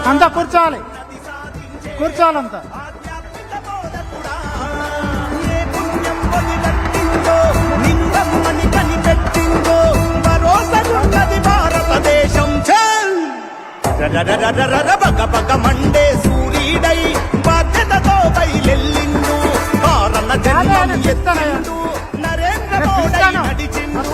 అంతా కూర్చోవాలి, కూర్చోవాలంతా. భారతదేశం బగ బగ మండే సూర్యుడై బాధ్యతతో బయలెల్లిండు కారణ జన్మం ఎత్తిండు నరేంద్ర మోడీ నడిచిండు